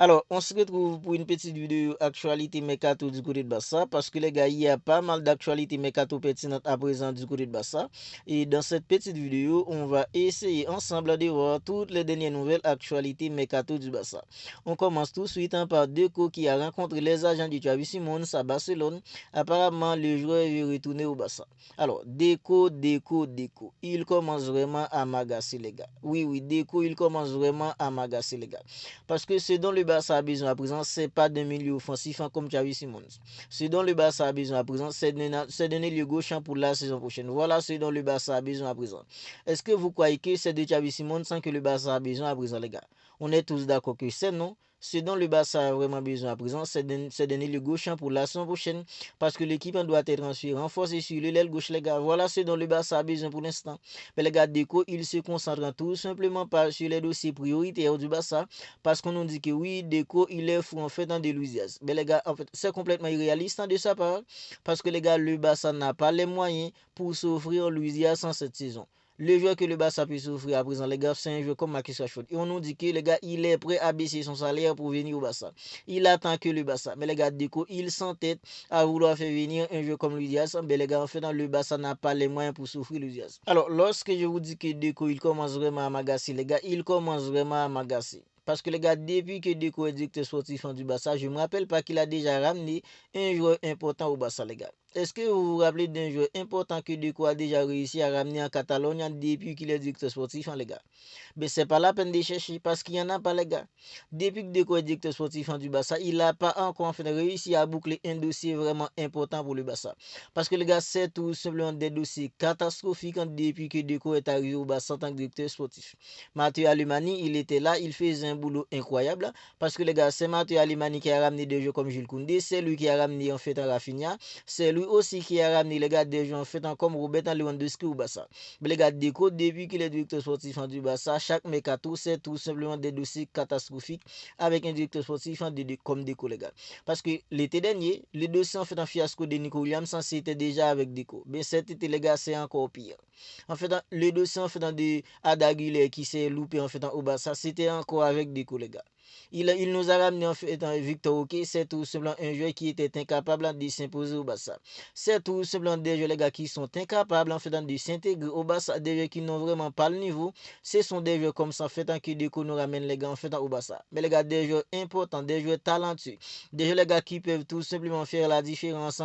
Alors, on se retrouve pour une petite vidéo actualité mercato du côté de Barça parce que les gars, il y a pas mal d'actualités mercato pertinentes à présent du côté de Barça. Et dans cette petite vidéo, on va essayer ensemble de voir toutes les dernières nouvelles actualités mercato du Barça. On commence tout de suite par Deco qui a rencontré les agents de Xavi Simons à Barcelone. Apparemment, le joueur veut retourner au Barça. Alors, Deco. Il commence vraiment à m'agacer, les gars. Oui, Deco, il commence vraiment à m'agacer, les gars. Parce que ce dont le Barça a besoin à présent, c'est pas d'un milieu offensif comme Xavi Simons. Ce dont le Barça a besoin à présent, c'est d'un ailier gauche pour la saison prochaine. Voilà ce dont le Barça a besoin à présent. Est-ce que vous croyez que c'est de Xavi Simons que le Barça a besoin à présent, les gars? On est tous d'accord que c'est non. Ce dont le Barça a vraiment besoin à présent, c'est d'un ailier gauche pour la saison prochaine. Parce que l'équipe doit être ensuite renforcée sur l'aile gauche, les gars. Voilà ce dont le Barça a besoin pour l'instant. Mais les gars, Deco, il se concentre tout simplement pas sur les dossiers prioritaires du Barça parce qu'on nous dit que oui, Deco, il est fou en fait dans des Louisias. Mais les gars, en fait, c'est complètement irréaliste de sa part parce que les gars, le Barça n'a pas les moyens pour s'offrir Louisias en cette saison. Le joueur que le Barça peut s'offrir à présent, les gars, c'est un joueur comme Marcus Rashford. Et on nous dit que les gars, il est prêt à baisser son salaire pour venir au Barça. Il attend que le Barça. Mais les gars, Deco, il s'entête à vouloir faire venir un joueur comme Louisias. Mais les gars, en fait, le Barça n'a pas les moyens pour s'offrir Louisias. Alors, lorsque je vous dis que Deco, il commence vraiment à m'agacer, les gars, il commence vraiment à m'agacer. Parce que les gars, depuis que Deco est directeur sportif du Barça, je ne me rappelle pas qu'il a déjà ramené un joueur important au Barça, les gars. Est-ce que vous vous rappelez d'un joueur important que Deco a déjà réussi à ramener en Catalogne depuis qu'il est directeur sportif, les gars? Mais c'est pas la peine de chercher parce qu'il n'y en a pas, les gars. Depuis que Deco est directeur sportif du Barça, il n'a pas encore réussi à boucler un dossier vraiment important pour le Barça. Parce que les gars, c'est tout simplement des dossiers catastrophiques depuis que Deco est arrivé au Barça en tant que directeur sportif. Matteo Alemani, il était là, il faisait un boulot incroyable parce que les gars, c'est Matteo Alemani qui a ramené des joueurs comme Jules Koundé, c'est lui qui a ramené en fait Rafinha, c'est lui aussi qui a ramené les gars des joueurs en fait comme Roberto Lewandowski au Barça. Mais les gars, Deco, depuis qu'il est directeur sportif du Barça, chaque mercato, c'est tout simplement des dossiers catastrophiques avec un directeur sportif comme Deco, les gars. Parce que l'été dernier, les dossiers en fait un fiasco de Nico Williams, c'était déjà avec Deco. Mais cet été, les gars, c'est encore pire. En fait, le dossier en fait de Adaguiler qui s'est loupé en fait au Barça, c'était encore avec Deco, les gars. Il nous a ramené en fait Victor Oké, c'est tout simplement un joueur qui était incapable de s'imposer au Barça. C'est tout simplement des joueurs, les gars, qui sont incapables en fait de s'intégrer au Barça, des joueurs qui n'ont vraiment pas le niveau. Ce sont des joueurs comme ça en fait que Deco nous ramène les gars en fait au Barça. Mais les gars, des joueurs importants, des joueurs talentueux, des joueurs les gars qui peuvent tout simplement faire la différence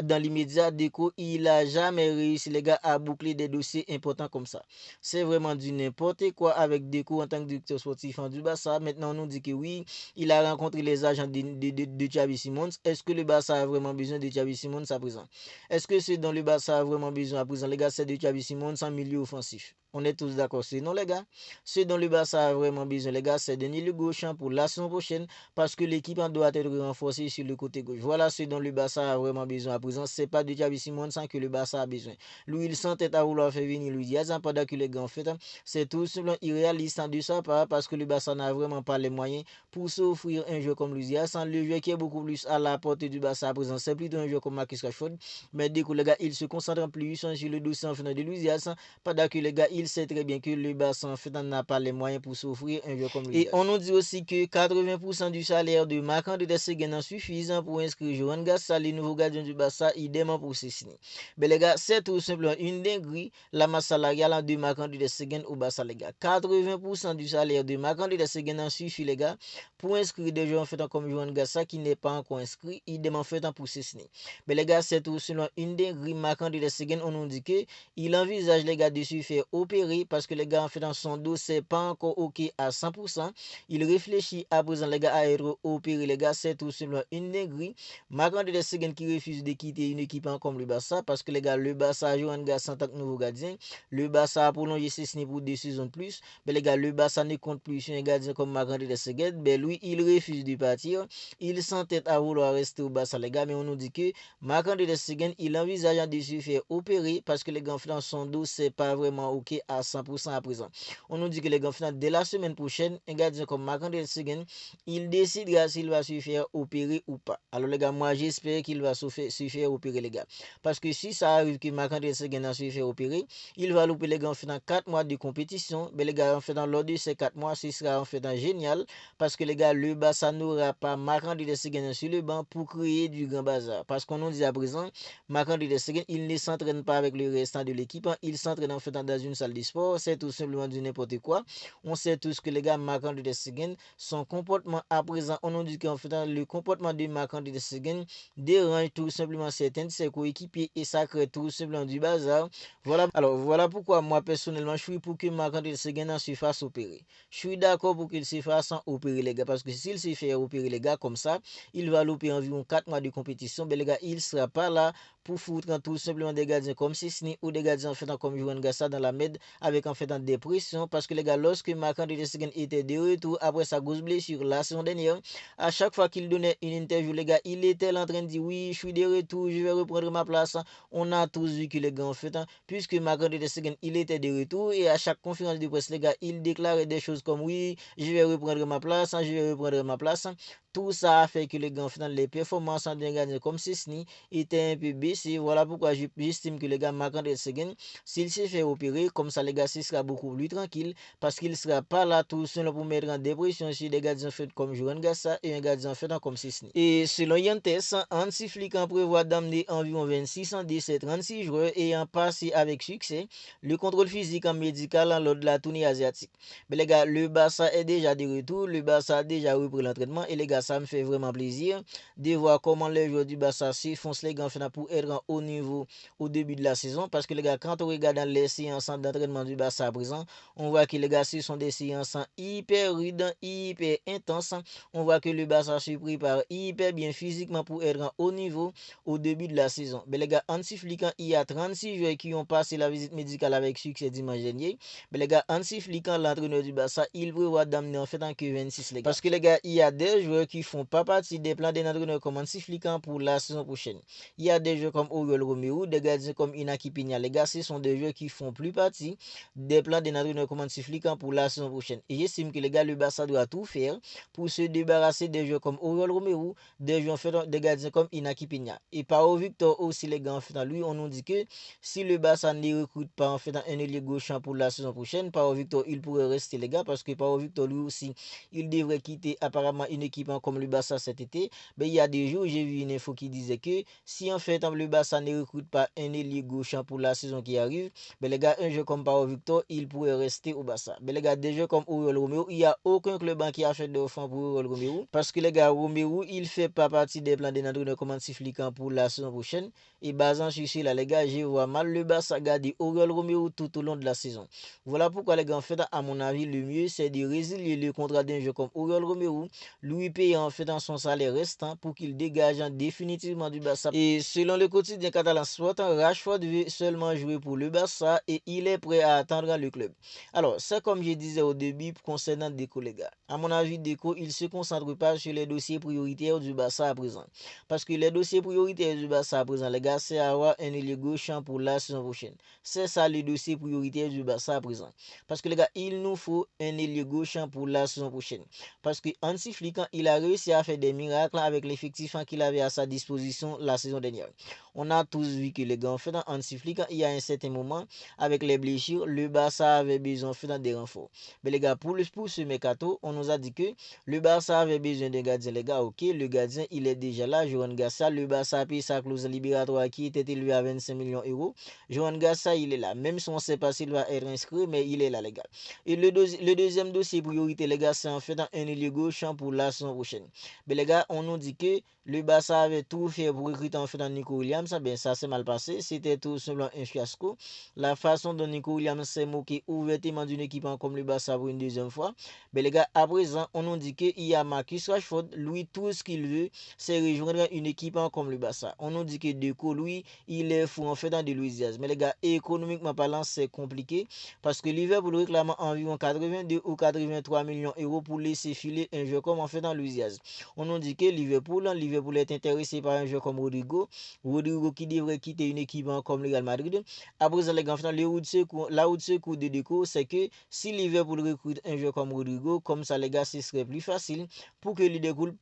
dans l'immédiat. Deco, il a jamais réussi les gars à boucler des dossiers importants comme ça. C'est vraiment du n'importe quoi avec Deco en tant que directeur sportif du Barça. Maintenant, on nous dit que oui, il a rencontré les agents de Xavi Simons. Est-ce que le Barça a vraiment besoin de Xavi Simons à présent? Est-ce que c'est dont le Barça a vraiment besoin à présent, les gars, c'est de Xavi Simons en milieu offensif? On est tous d'accord, c'est non, les gars. Ce dont le Barça a vraiment besoin, les gars, c'est de le gauche pour la saison prochaine parce que l'équipe doit être renforcée sur le côté gauche. Voilà ce dont le Barça a vraiment besoin à présent. C'est pas de Xavi Simons que le Barça a besoin. Lui, il s'entête à vouloir faire venir Luis Diaz pendant que les gars, en fait, c'est tout simplement irréaliste de sa part parce que le Barça n'a vraiment pas les moyens pour s'offrir un jeu comme Luis Diaz. Le jeu qui est beaucoup plus à la portée du Barça à présent, c'est plutôt un jeu comme Marcus Rashford. Mais du coup, les gars, il se concentre plus sur le dossier en fait de Luis Diaz pendant que les gars, il sait très bien que le Barça en fait n'a pas les moyens pour s'offrir un jeu comme Luis Diaz. Et on nous dit aussi que 80% du salaire de Marc-André Ter Stegen est suffisant pour inscrire Johan Gassa, le nouveau gardien du Barça, idem pour signer. Mais les gars, c'est tout simplement une dinguerie la masse salariale de Marc-André Ter Stegen au Barça, les gars. 80% du salaire de Marc-André Ter Stegen suffit, les gars, pour inscrire des joueurs en fait comme Johan Gassa qui n'est pas encore inscrit, idem en fait pour signer. Mais les gars, c'est tout simplement une dinguerie. Marc-André Ter Stegen, on nous dit que il envisage les gars de se faire opérer parce que les gars en fait dans son dos c'est pas encore ok à 100%. Il réfléchit à présent les gars à être opéré, les gars, c'est tout simplement une dinguerie. Marc-André Ter Stegen qui refuse de quitter une équipe comme le Barça parce que les gars, le Barça a joué un gars en tant que nouveau gardien. Le Barça a prolongé ses signes pour 2 saisons de plus. Mais les gars, le Barça ne compte plus sur un gardien comme Marc-André Ter Stegen. Mais lui, il refuse de partir. Il s'entête à vouloir rester au Barça, les gars. Mais on nous dit que Marc-André Ter Stegen, il envisage de se faire opérer parce que les gars, dans son dos, c'est pas vraiment ok opéré à 100% à présent. On nous dit que les gars, dès la semaine prochaine, un gardien comme Marc-André Seguin, il décidera s'il va se faire opérer ou pas. Alors les gars, moi j'espère qu'il va se faire opérer les gars. Parce que si ça arrive que Marc-André Seguin a se fait opérer, il va louper les gars en fait dans 4 mois de compétition. Mais les gars, en fait dans lors de ces 4 mois, ce sera en fait génial. Parce que les gars, le Barça n'aura pas Marc-André Seguin sur le banc pour créer du grand bazar. Parce qu'on nous dit à présent, Marc-André Seguin, il ne s'entraîne pas avec le restant de l'équipe. Il s'entraîne en fait dans une salle de sport. C'est tout simplement du n'importe quoi. On sait tous que les gars, Marc-André Seguin, son comportement à présent, on nous dit qu'en fait le comportement de Marc-André Seguin dérange tout simplement certains de ses coéquipiers et ça crée tout simplement du bazar. Voilà pourquoi moi personnellement je suis pour que Marc-André Seguin se fasse opérer. Je suis d'accord pour qu'il se fasse opérer les gars parce que s'il se fait opérer les gars comme ça, il va louper environ 4 mois de compétition. Mais les gars, il sera pas là pour foutre tout simplement des gardiens comme Sisni ou des gardiens en fait comme Juan Gassa dans la med avec en fait en dépression parce que les gars, lorsque Marc-André Seguin était de retour après sa grosse blessure la saison dernière, à chaque fois qu'il donnait une interview les gars, il était en train de dire oui, je suis de retour, je vais reprendre ma place. On a tous vu que les gars en fait puisque Marc-André Seguin il était de retour et à chaque conférence de presse les gars, il déclarait des choses comme oui, je vais reprendre ma place, je vais reprendre ma place. Tout ça a fait que les gars, les performances d'un gardien comme Sisni étaient un peu baissées. Voilà pourquoi j'estime que les gars, Marc-André Seguin, s'il se fait opérer, comme ça, les gars, ce sera beaucoup plus tranquille parce qu'il ne sera pas là tout seul pour mettre en dépression sur des gardiens faits comme Juan Gassa et un gardien fait comme Sisni. Et selon Yantes, Hansi Flick en prévoit d'amener environ 26 des 36 joueurs ayant passé avec succès le contrôle physique en médical lors de la tournée asiatique. Mais les gars, le Barça est déjà de retour, le Barça a déjà repris l'entraînement et les gars, ça me fait vraiment plaisir de voir comment les joueurs du Barça s'effoncent les gars pour être en haut niveau au début de la saison. Parce que les gars, quand on regarde les séances d'entraînement du Barça à présent, on voit que les gars, ce sont des séances hyper rudes, hyper intenses. On voit que le Barça se prépare hyper bien physiquement pour être en haut niveau au début de la saison. Mais les gars, Hansi Flick, il y a 36 joueurs qui ont passé la visite médicale avec succès dimanche dernier. Mais les gars, Hansi Flick, l'entraîneur du Barça, il prévoit d'amener en fait en que 26 les gars. Parce que les gars, il y a des joueurs qui font pas partie des plans des entraîneurs comme Hansi Flick pour la saison prochaine. Il y a des joueurs comme Oriol Romeu, des gardiens comme Inaki Peña. Les gars, ce sont des joueurs qui font plus partie des plans des entraîneurs comme Hansi Flick pour la saison prochaine. Et j'estime que les gars, le Barça doit tout faire pour se débarrasser des joueurs comme Oriol Romeu, des joueurs en fait, des gardiens comme Inaki Peña. Et Pau Victor aussi les gars, en fait, lui, on nous dit que si le Barça ne recrute pas en fait un ailier gauche pour la saison prochaine, Pau Victor, il pourrait rester les gars parce que Pau Victor lui aussi, il devrait quitter apparemment une équipe comme le Barça cet été. Mais il y a des jours, j'ai vu une info qui disait que si en fait le Barça ne recrute pas un ailier gauche pour la saison qui arrive, mais les gars, un jeu comme Pau Victor, il pourrait rester au Barça. Mais les gars, des jeux comme Oriol Romeu, il n'y a aucun club qui a fait d'offre pour Oriol Romeu parce que les gars, Romeu, il fait pas partie des plans des entraîneurs comme Hansi Flick pour la saison prochaine. Et basant sur cela, les gars, je vois mal le Barça garder Oriol Romeu tout au long de la saison. Voilà pourquoi les gars, en fait, à mon avis, le mieux, c'est de résilier le contrat d'un jeu comme Oriol Romeu, lui payer en fait son salaire restant pour qu'il dégage définitivement du Barça. Et selon le quotidien catalan Sport, Rashford veut seulement jouer pour le Barça et il est prêt à attendre le club. Alors, c'est comme je disais au début concernant Deco, les gars. À mon avis, Deco, il se concentre pas sur les dossiers prioritaires du Barça à présent. Parce que les dossiers prioritaires du Barça à présent, les gars, c'est avoir un ailier gauche pour la saison prochaine. C'est ça le dossier prioritaire du Barça à présent. Parce que les gars, il nous faut un ailier gauche pour la saison prochaine. Parce que Hansi Flick, il a réussi à faire des miracles avec l'effectif qu'il avait à sa disposition la saison dernière. On a tous vu que les gars, en fait, Hansi Flick, il y a un certain moment, avec les blessures, le Barça avait besoin en fait, des renforts. Mais les gars, pour ce mercato, on nous a dit que le Barça avait besoin d'un gardien. Les gars, ok, le gardien, il est déjà là, Juan Gassa. Le Barça a payé sa clause libératoire qui était élevée à 25 millions d'euros. Juan Gassa, il est là. Même si on ne sait pas s'il va être inscrit, mais il est là, les gars. Et le deuxième dossier priorité, les gars, c'est en fait un ailier gauche pour la saison prochaine. Mais les gars, on nous dit que le Barça avait tout fait pour recruter en fait Nico Williams. Ben, ça s'est mal passé. C'était tout simplement un fiasco. La façon dont Nico Williams s'est moqué ouvertement d'une équipe comme le Barça pour une deuxième fois. Mais les gars, à présent, on nous dit qu'il y a Marcus Rashford. Lui, tout ce qu'il veut, c'est rejoindre une équipe comme le Barça. On nous dit que Deco, lui, il est fou en fait dans de Luis Diaz. Mais les gars, économiquement parlant, c'est compliqué parce que Liverpool réclame environ 82 ou 83 millions d'euros pour laisser filer un joueur comme en fait dans Luis Diaz. On nous dit que Liverpool est intéressé par un joueur comme Rodrigo Rodrigo qui devrait quitter une équipe comme le Real Madrid. À présent, les gars, la route secours de déco, c'est que si Liverpool recrute un joueur comme Rodrigo, comme ça, les gars, ce serait plus facile pour que Liverpool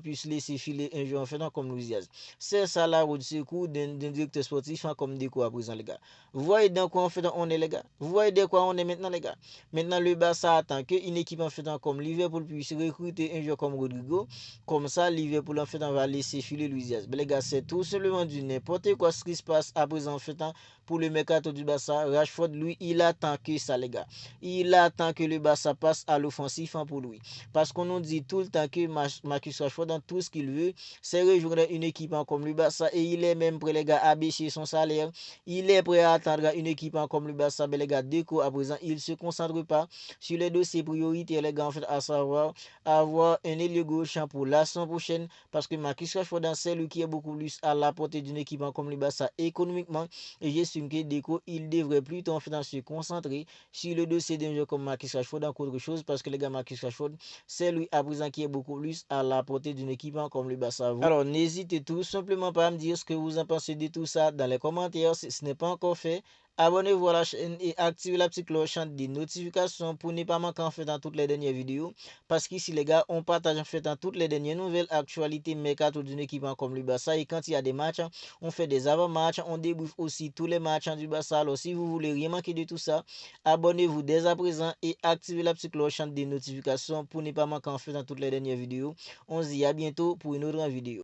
puisse laisser filer un joueur en fait comme Luis Diaz. C'est ça la route secours d'un directeur sportif comme déco à présent, les gars. Vous voyez dans quoi en fait on est, les gars. Vous voyez de quoi on est maintenant, les gars. Maintenant, le Barça attend qu'une équipe en fait comme Liverpool puisse recruter un joueur comme Rodrigo. Comme ça, Liverpool en fait va laisser filer Luis Diaz. Mais les gars, c'est tout simplement du n'importe quoi ce qui se passe à présent en fait pour le mercato du Barça. Rashford, lui, il attend que ça, les gars. Il attend que le Barça passe à l'offensif pour lui. Parce qu'on nous dit tout le temps que Marcus Rashford, dans tout ce qu'il veut, c'est rejoindre une équipe comme le Barça. Et il est même prêt, les gars, à baisser son salaire. Il est prêt à attendre une équipe comme le Barça. Mais les gars, déco à présent, il ne se concentre pas sur les dossiers prioritaires, les gars, en fait, à savoir avoir un ailier gauche pour la saison prochaine. Parce que Marcus Rashford, c'est lui qui est beaucoup plus à la portée d'une équipe comme le Barça économiquement. Et j'estime que Deco, il devrait plutôt en fait se concentrer sur le dossier d'un joueur comme Marcus Rashford qu'autre chose. Parce que les gars, Marcus Rashford, c'est lui à présent qui est beaucoup plus à la portée d'une équipe comme le Barça. Alors, n'hésitez tout simplement pas à me dire ce que vous en pensez de tout ça dans les commentaires. Si ce n'est pas encore fait, abonnez-vous à la chaîne et activez la petite cloche des notifications pour ne pas manquer en fait dans toutes les dernières vidéos. Parce qu'ici, les gars, on partage en fait dans toutes les dernières nouvelles actualités mercato d'une équipe comme le Barça. Et quand il y a des matchs, on fait des avant-matchs, on débriefe aussi tous les matchs du Barça. Alors, si vous voulez rien manquer de tout ça, abonnez-vous dès à présent et activez la petite cloche des notifications pour ne pas manquer en fait dans toutes les dernières vidéos. On se dit à bientôt pour une autre vidéo.